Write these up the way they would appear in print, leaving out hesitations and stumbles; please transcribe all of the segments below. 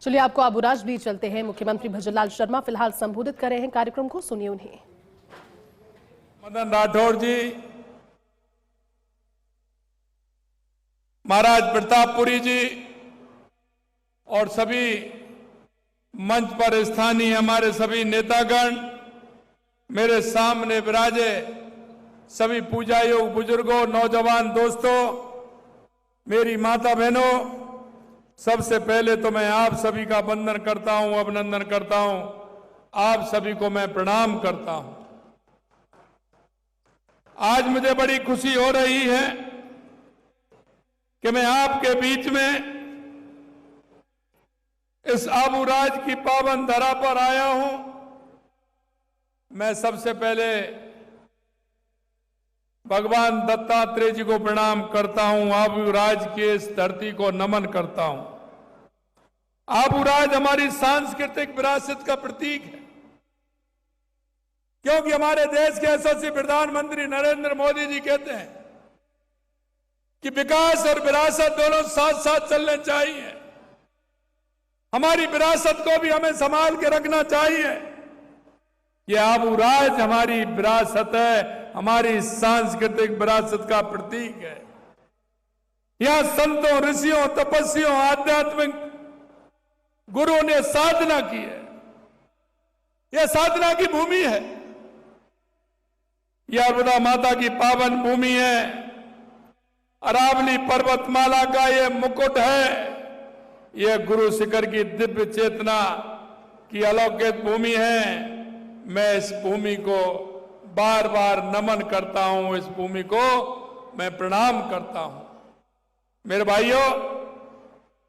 चलिए आपको अबुराज भी चलते हैं। मुख्यमंत्री भजनलाल शर्मा फिलहाल संबोधित कर रहे हैं कार्यक्रम को, सुनिए उन्हें। मदन राठौड़ जी, महाराज प्रतापपुरी जी और सभी मंच पर स्थानीय हमारे सभी नेतागण, मेरे सामने विराजे सभी पूजा योग बुजुर्गों, नौजवान दोस्तों, मेरी माता बहनों, सबसे पहले तो मैं आप सभी का वंदन करता हूं, अभिनंदन करता हूं। आप सभी को मैं प्रणाम करता हूं। आज मुझे बड़ी खुशी हो रही है कि मैं आपके बीच में इस अबुराज की पावन धरा पर आया हूं। मैं सबसे पहले भगवान दत्तात्रेय जी को प्रणाम करता हूं, अबुराज की इस धरती को नमन करता हूं। अबुराज हमारी सांस्कृतिक विरासत का प्रतीक है, क्योंकि हमारे देश के यशस्वी प्रधानमंत्री नरेंद्र मोदी जी कहते हैं कि विकास और विरासत दोनों साथ साथ चलने चाहिए। हमारी विरासत को भी हमें संभाल के रखना चाहिए। यह अबुराज हमारी विरासत है, हमारी सांस्कृतिक विरासत का प्रतीक है। यहां संतों, ऋषियों, तपस्वियों, आध्यात्मिक गुरुओं ने साधना की है। यह साधना की भूमि है। यह अरबुदा माता की पावन भूमि है। अरावली पर्वतमाला का यह मुकुट है। यह गुरु शिखर की दिव्य चेतना की अलौकिक भूमि है। मैं इस भूमि को बार बार नमन करता हूं, इस भूमि को मैं प्रणाम करता हूं। मेरे भाइयों,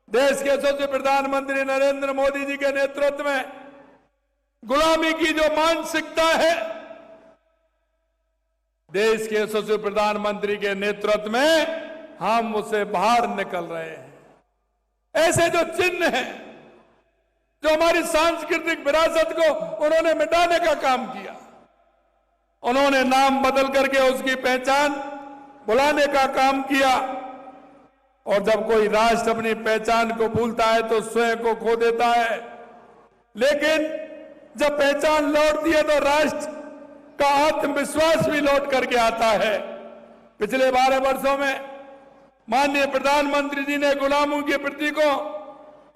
देश के यशस्वी प्रधानमंत्री नरेंद्र मोदी जी के नेतृत्व में गुलामी की जो मानसिकता है, देश के यशस्वी प्रधानमंत्री के नेतृत्व में हम उसे बाहर निकल रहे हैं। ऐसे जो चिन्ह हैं, जो हमारी सांस्कृतिक विरासत को उन्होंने मिटाने का काम किया, उन्होंने नाम बदल करके उसकी पहचान बुलाने का काम किया। और जब कोई राष्ट्र अपनी पहचान को भूलता है तो स्वयं को खो देता है, लेकिन जब पहचान लौटती है तो राष्ट्र का आत्मविश्वास भी लौट करके आता है। पिछले 12 वर्षों में माननीय प्रधानमंत्री जी ने गुलामों की प्रतीकों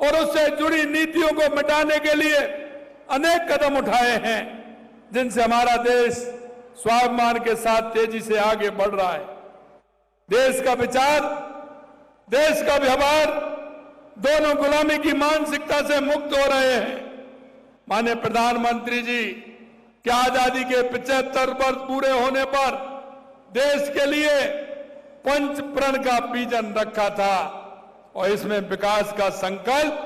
और उससे जुड़ी नीतियों को मिटाने के लिए अनेक कदम उठाए हैं, जिनसे हमारा देश स्वाभिमान के साथ तेजी से आगे बढ़ रहा है। देश का विचार, देश का व्यवहार दोनों गुलामी की मानसिकता से मुक्त हो रहे हैं। माननीय प्रधानमंत्री जी के आजादी के 75 वर्ष पूरे होने पर देश के लिए पंच प्रण का बीजन रखा था, और इसमें विकास का संकल्प,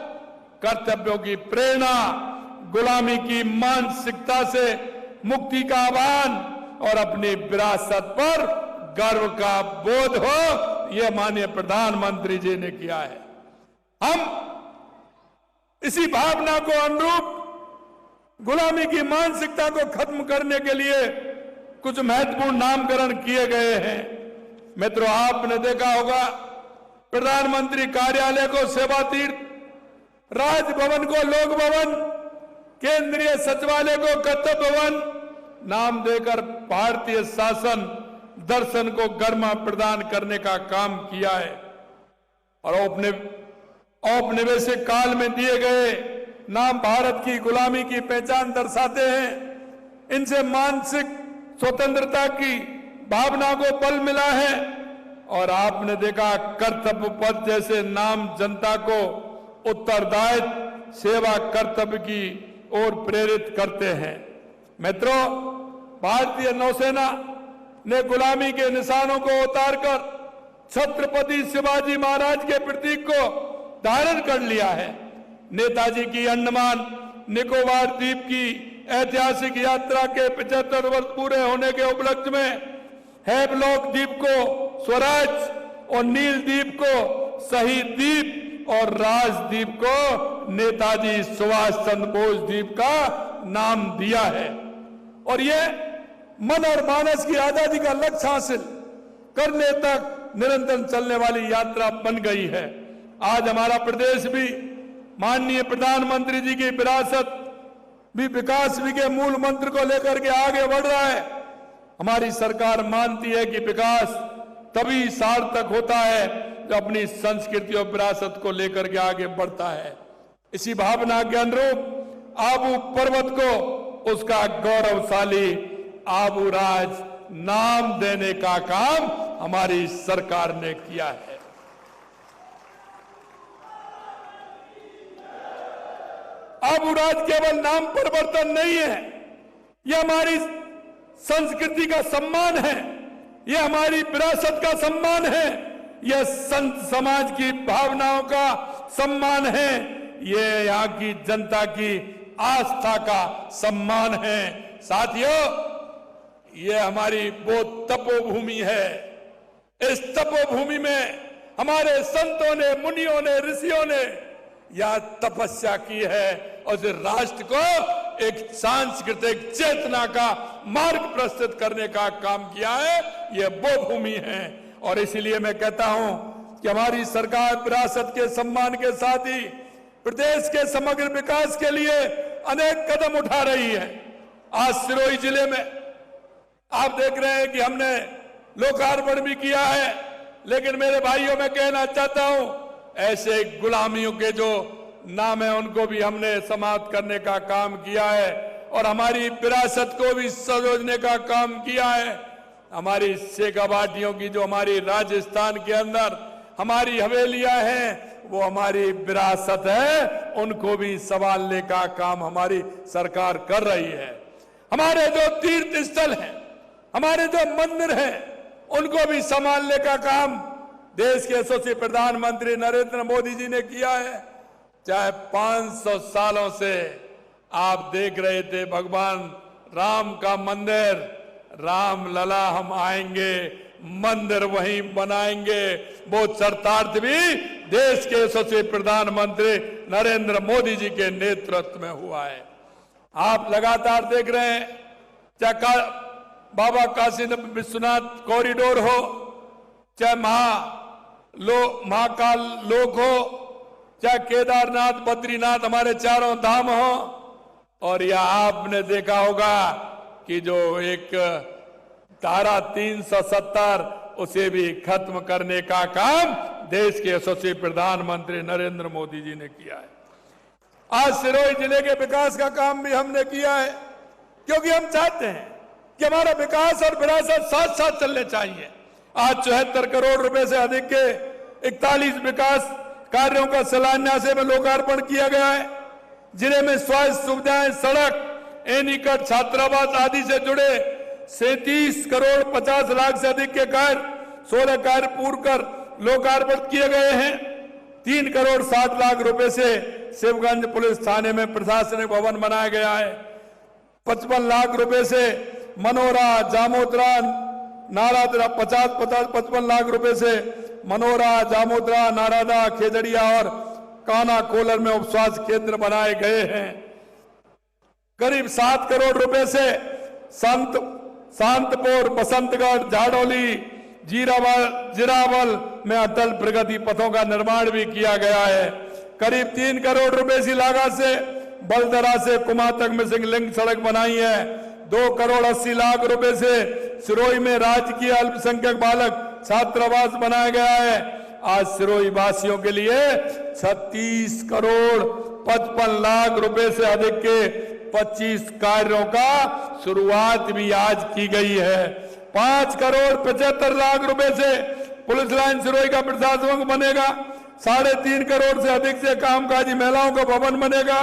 कर्तव्यों की प्रेरणा, गुलामी की मानसिकता से मुक्ति का आह्वान और अपनी विरासत पर गर्व का बोध हो, यह माननीय प्रधानमंत्री जी ने किया है। हम इसी भावना को अनुरूप गुलामी की मानसिकता को खत्म करने के लिए कुछ महत्वपूर्ण नामकरण किए गए हैं। मित्रों, आपने देखा होगा, प्रधानमंत्री कार्यालय को सेवा तीर्थ, राजभवन को लोक भवन, केंद्रीय सचिवालय को कर्तव्य भवन नाम देकर भारतीय शासन दर्शन को गरिमा प्रदान करने का काम किया है। और औपनिवेशिक काल में दिए गए नाम भारत की गुलामी की पहचान दर्शाते हैं। इनसे मानसिक स्वतंत्रता की भावना को बल मिला है। और आपने देखा, कर्तव्य पद जैसे नाम जनता को उत्तरदायित्व, सेवा, कर्तव्य की ओर प्रेरित करते हैं। मित्रों, भारतीय नौसेना ने गुलामी के निशानों को उतारकर छत्रपति शिवाजी महाराज के प्रतीक को धारण कर लिया है। नेताजी की अंडमान निकोबार द्वीप की ऐतिहासिक यात्रा के 75 वर्ष पूरे होने के उपलक्ष्य में हैवलॉक द्वीप को स्वराज और नील द्वीप को शहीद द्वीप और राजद्वीप को नेताजी सुभाष चंद्र बोस द्वीप का नाम दिया है। और ये मन और मानस की आजादी का लक्ष्य हासिल करने तक निरंतर चलने वाली यात्रा बन गई है। आज हमारा प्रदेश भी माननीय प्रधानमंत्री जी की विरासत भी विकास भी के मूल मंत्र को लेकर के आगे बढ़ रहा है। हमारी सरकार मानती है कि विकास तभी सार्थक होता है जो अपनी संस्कृति और विरासत को लेकर के आगे बढ़ता है। इसी भावना के अनुरूप आबू पर्वत को उसका गौरवशाली आबू राज नाम देने का काम हमारी सरकार ने किया है। आबू राज केवल नाम परिवर्तन नहीं है, यह हमारी संस्कृति का सम्मान है, यह हमारी विरासत का सम्मान है, यह संत समाज की भावनाओं का सम्मान है, यह यहाँ की जनता की आस्था का सम्मान है। साथियों, यह हमारी वो तपोभूमि है। इस तपोभूमि में हमारे संतों ने, मुनियों ने, ऋषियों ने यह तपस्या की है और इस राष्ट्र को एक सांस्कृतिक चेतना का मार्ग प्रस्तुत करने का काम किया है। यह वो भूमि है और इसलिए मैं कहता हूं कि हमारी सरकार विरासत के सम्मान के साथ ही प्रदेश के समग्र विकास के लिए अनेक कदम उठा रही है। आज सिरोही जिले में आप देख रहे हैं कि हमने लोकार्पण भी किया है, लेकिन मेरे भाइयों मैं कहना चाहता हूं, ऐसे गुलामियों के जो नाम है उनको भी हमने समाप्त करने का काम किया है और हमारी विरासत को भी संजोने का काम किया है। हमारी शेखावाटियों की जो हमारी राजस्थान के अंदर हमारी हवेलियां हैं, वो हमारी विरासत है, उनको भी संभालने का काम हमारी सरकार कर रही है। हमारे जो तीर्थ स्थल हैं, हमारे जो मंदिर हैं, उनको भी संभालने का काम देश के यशस्वी प्रधानमंत्री नरेंद्र मोदी जी ने किया है। चाहे 500 सालों से आप देख रहे थे भगवान राम का मंदिर, राम लला हम आएंगे, मंदिर वहीं बनाएंगे, वो चरितार्थ भी देश के यशस्वी प्रधानमंत्री नरेंद्र मोदी जी के नेतृत्व में हुआ है। आप लगातार देख रहे हैं, चाहे बाबा काशी विश्वनाथ कॉरिडोर हो, चाहे महाकाल लोक हो, चाहे केदारनाथ, बद्रीनाथ, हमारे चारों धाम हो, और यह आपने देखा होगा कि जो एक धारा 370 उसे भी खत्म करने का काम देश के यशस्वी प्रधानमंत्री नरेंद्र मोदी जी ने किया है। आज सिरोही जिले के विकास का काम भी हमने किया है, क्योंकि हम चाहते हैं कि हमारा विकास और विरासत साथ साथ चलने चाहिए। आज 74 करोड़ रुपए से अधिक के 41 विकास कार्यों का शिलान्यास में लोकार्पण किया गया है। जिले में स्वास्थ्य सुविधाएं, सड़क, एनीकट, छात्रावास आदि से जुड़े 37 करोड़ 50 लाख से अधिक के कार्य 16 कार्य पूर्ण कर लोकार्पण किए गए हैं। 3 करोड़ 60 लाख रुपए से शिवगंज पुलिस थाने में प्रशासनिक भवन बनाया गया है। 55 लाख रुपए से मनोरा, जामोद्रा, नारादा 55 लाख रुपए से मनोरा, जामोद्रा, नारादा, खेजड़िया और काना कोलर में उपस्वास्थ्य केंद्र बनाए गए हैं। करीब 7 करोड़ रुपए से शांतपुर, बसंतगढ़, झाड़ोली, जिरावल में अटल प्रगति पथों का निर्माण भी किया गया है। करीब 3 करोड़ रुपए की लागत से बलदरा से कुमा तक मिसिंग लिंक सड़क बनाई है। 2 करोड़ 80 लाख रुपए से सिरोही में राजकीय अल्पसंख्यक बालक छात्रावास बनाया गया है। आज सिरोही वासियों के लिए 36 करोड़ 55 लाख रुपए से अधिक के 25 कार्यों का शुरुआत भी आज की गई है। 5 करोड़ 75 लाख रुपए से पुलिस लाइन सिरोही का प्रशासनिक बनेगा। 3.5 करोड़ से अधिक से कामकाजी महिलाओं का भवन बनेगा।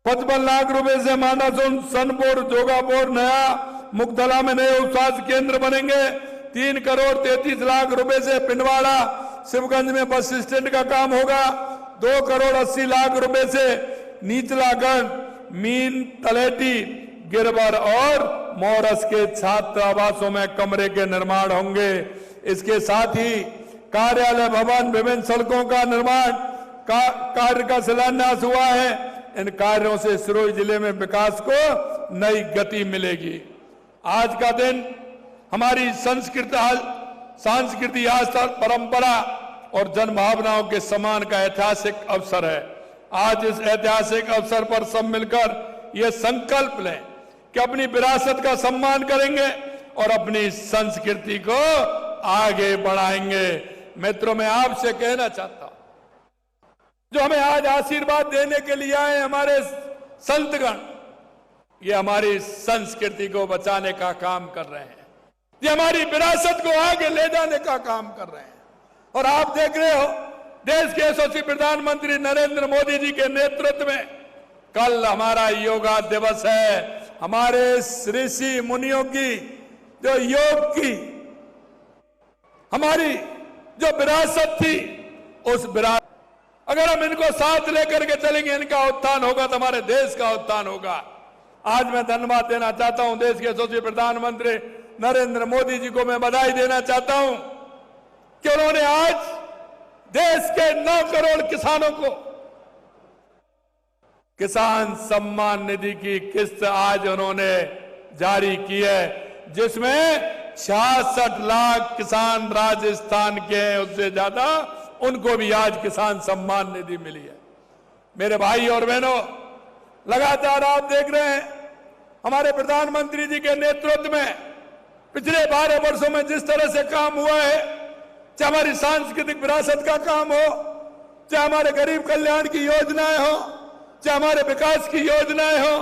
55 लाख रुपए से मांडासुन, सनपुर, जोगापुर, नया मुक्तला में नए उपस्वास्थ्य केंद्र बनेंगे। 3 करोड़ 33 लाख रुपए से पिंडवाड़ा, शिवगंज में बस स्टैंड का काम होगा। 2 करोड़ 80 लाख रुपए से नीचलागढ़, मीन, तलेटी, गिरबर और मोरस के छात्रावासों में कमरे के निर्माण होंगे। इसके साथ ही कार्यालय भवन, विभिन्न सड़कों का निर्माण कार्य का शिलान्यास हुआ है। इन कार्यों से सिरोही जिले में विकास को नई गति मिलेगी। आज का दिन हमारी सांस्कृतिक आस्था, परंपरा और जन भावनाओं के सम्मान का ऐतिहासिक अवसर है। आज इस ऐतिहासिक अवसर पर सब मिलकर यह संकल्प लें कि अपनी विरासत का सम्मान करेंगे और अपनी संस्कृति को आगे बढ़ाएंगे। मित्रों, मैं आपसे कहना चाहता हूं, जो हमें आज आशीर्वाद देने के लिए आए हमारे संतगण, ये हमारी संस्कृति को बचाने का काम कर रहे हैं, ये हमारी विरासत को आगे ले जाने का काम कर रहे हैं। और आप देख रहे हो, देश के यशस्वी प्रधानमंत्री नरेंद्र मोदी जी के नेतृत्व में कल हमारा योगा दिवस है। हमारे ऋषि मुनियों की जो योग की हमारी जो विरासत थी, उस विरासत, अगर हम इनको साथ लेकर के चलेंगे, इनका उत्थान होगा तो हमारे देश का उत्थान होगा। आज मैं धन्यवाद देना चाहता हूं देश के यशस्वी प्रधानमंत्री नरेंद्र मोदी जी को। मैं बधाई देना चाहता हूं कि उन्होंने आज देश के 9 करोड़ किसानों को किसान सम्मान निधि की किस्त आज उन्होंने जारी की है, जिसमें 66 लाख किसान राजस्थान के हैं, उससे ज्यादा उनको भी आज किसान सम्मान निधि मिली है। मेरे भाई और बहनों, लगातार आप देख रहे हैं हमारे प्रधानमंत्री जी के नेतृत्व में पिछले 12 वर्षों में जिस तरह से काम हुआ है, चाहे हमारी सांस्कृतिक विरासत का काम हो, चाहे हमारे गरीब कल्याण की योजनाएं हो, चाहे हमारे विकास की योजनाएं हो,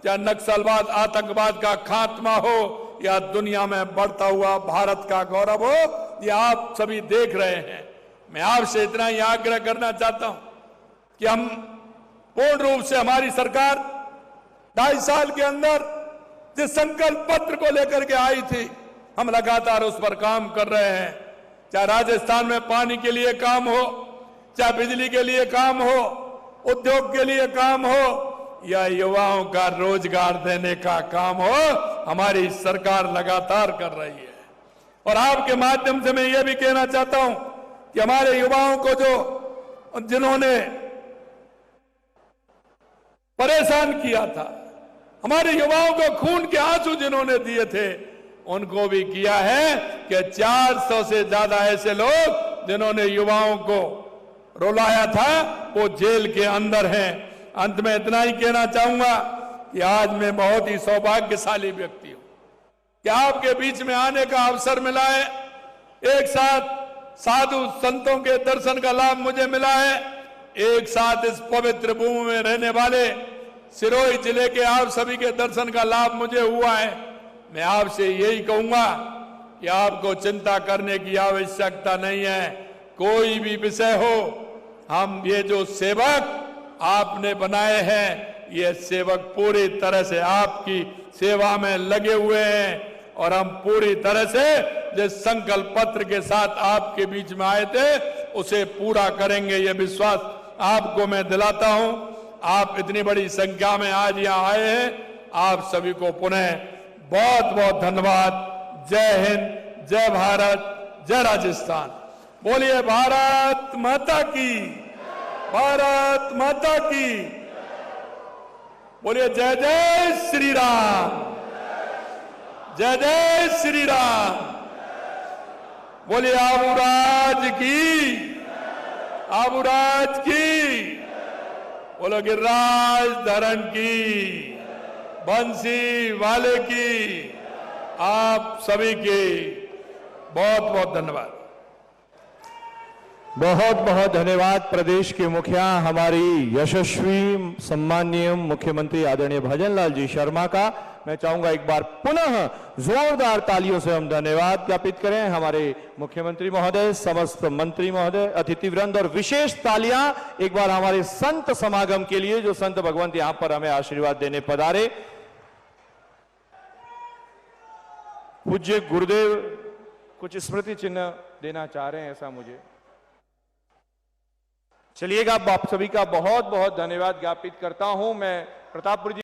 चाहे नक्सलवाद आतंकवाद का खात्मा हो, या दुनिया में बढ़ता हुआ भारत का गौरव हो, ये आप सभी देख रहे हैं। मैं आपसे इतना ही आग्रह करना चाहता हूं कि हम पूर्ण रूप से, हमारी सरकार 2.5 साल के अंदर जिस संकल्प पत्र को लेकर के आई थी, हम लगातार उस पर काम कर रहे हैं। चाहे राजस्थान में पानी के लिए काम हो, चाहे बिजली के लिए काम हो, उद्योग के लिए काम हो, या युवाओं का रोजगार देने का काम हो, हमारी सरकार लगातार कर रही है। और आपके माध्यम से मैं ये भी कहना चाहता हूं कि हमारे युवाओं को जिन्होंने परेशान किया था, हमारे युवाओं को खून के आंसू जिन्होंने दिए थे, उनको भी किया है कि 400 से ज्यादा ऐसे लोग जिन्होंने युवाओं को रुलाया था, वो जेल के अंदर हैं। अंत में इतना ही कहना चाहूंगा कि आज मैं बहुत ही सौभाग्यशाली व्यक्ति हूं कि आपके बीच में आने का अवसर मिला है। एक साथ साधु संतों के दर्शन का लाभ मुझे मिला है, एक साथ इस पवित्र भूमि में रहने वाले सिरोही जिले के आप सभी के दर्शन का लाभ मुझे हुआ है। मैं आपसे यही कहूंगा कि आपको चिंता करने की आवश्यकता नहीं है। कोई भी विषय हो, हम ये जो सेवक आपने बनाए हैं, ये सेवक पूरी तरह से आपकी सेवा में लगे हुए हैं, और हम पूरी तरह से जिस संकल्प पत्र के साथ आपके बीच में आए थे, उसे पूरा करेंगे। ये विश्वास आपको मैं दिलाता हूं। आप इतनी बड़ी संख्या में आज यहां आए हैं, आप सभी को पुनः बहुत बहुत धन्यवाद। जय हिंद, जय भारत, जय राजस्थान। बोलिए भारत माता की, भारत माता की। बोलिए जय जय श्री राम, जय जय श्री राम। बोलिए आबूराज की, आबूराज की। बोलो गिरिराज धरण की, बंसी वाले की। आप सभी के बहुत बहुत धन्यवाद। बहुत बहुत धन्यवाद प्रदेश के मुखिया, हमारी यशस्वी सम्माननीय मुख्यमंत्री आदरणीय भजनलाल जी शर्मा का। मैं चाहूंगा एक बार पुनः जोरदार तालियों से हम धन्यवाद ज्ञापित करें हमारे मुख्यमंत्री महोदय, समस्त मंत्री महोदय, अतिथिवृंद, और विशेष तालियां एक बार हमारे संत समागम के लिए, जो संत भगवंत यहां पर हमें आशीर्वाद देने पधारे। पूज्य गुरुदेव कुछ स्मृति चिन्ह देना चाह रहे हैं, ऐसा मुझे। चलिएगा, आप सभी का बहुत बहुत धन्यवाद ज्ञापित करता हूं। मैं प्रतापपुर